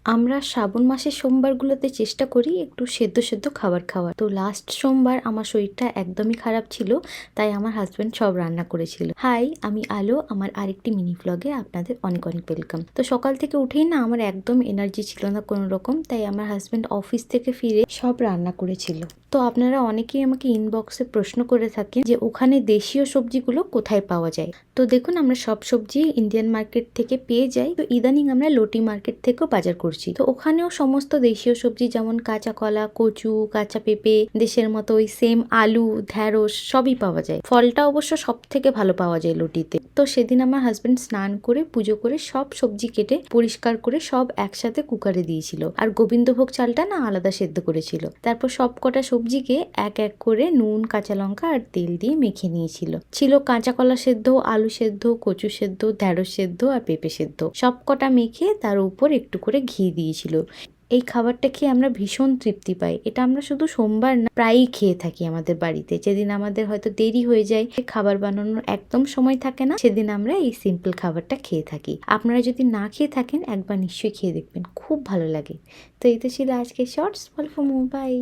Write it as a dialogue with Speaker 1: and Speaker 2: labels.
Speaker 1: আমরা শ্রাবণ মাসের সোমবারগুলোতে চেষ্টা করি একটু সেদ্ধ সেদ্ধ খাবার খাওয়ার। তো লাস্ট সোমবার আমার শরীরটা একদমই খারাপ ছিল, তাই আমার হাজব্যান্ড সব রান্না করেছিল। হাই, আমি আলো। আমার আরেকটি মিনি ভ্লগে আপনাদের অনেক অনেক ওয়েলকাম। তো সকাল থেকে উঠেই না আমার একদম এনার্জি ছিল না কোনো রকম, তাই আমার হাজব্যান্ড অফিস থেকে ফিরে সব রান্না করেছিল। তো আপনারা অনেকেই আমাকে ইনবক্সে প্রশ্ন করে থাকেন যে ওখানে দেশীয় সবজিগুলো কোথায় পাওয়া যায়। তো দেখুন, আমরা সব সবজি ইন্ডিয়ান মার্কেট থেকে পেয়ে যাই। তো ইদানিং আমরা লোটি মার্কেট থেকেও বাজার করছি। তো ওখানেও সমস্ত দেশীয় সবজি যেমন কাঁচা কলা, কচু, কাঁচা পেঁপে, দেশের মতো ওই সেম আলু, ঢ্যাঁড়স সবই পাওয়া যায়। ফলটা অবশ্য সব থেকে ভালো পাওয়া যায় লোটিতে। তো সেদিন আমার হাজবেন্ড স্নান করে পুজো করে সব সবজি কেটে পরিষ্কার করে সব একসাথে কুকারে দিয়েছিল, আর গোবিন্দভোগ চালটা না আলাদা সেদ্ধ করেছিল। তারপর সব কটা সবজিকে এক এক করে নুন, কাঁচা লঙ্কা আর তেল দিয়ে মেখে নিয়েছিল। ছিল কাঁচা কলা সেদ্ধ, আলু সেদ্ধ, কচু সেদ্ধ, ঢ্যাঁড়স সেদ্ধ আর পেঁপে সেদ্ধ। সব কটা মেখে তার উপর একটু করে ঘি দিয়েছিল। এই খাবারটা খেয়ে আমরা ভীষণ তৃপ্তি পাই। এটা আমরা শুধু সোমবার না, প্রায়ই খেয়ে থাকি আমাদের বাড়িতে। যেদিন আমাদের হয়তো দেরি হয়ে যায়, খাবার বানানোর একদম সময় থাকে না, সেদিন আমরা এই সিম্পল খাবারটা খেয়ে থাকি। আপনারা যদি না খেয়ে থাকেন, একবার নিশ্চয়ই খেয়ে দেখবেন, খুব ভালো লাগে। তো এই তো ছিল আজকে শর্টস। বাই।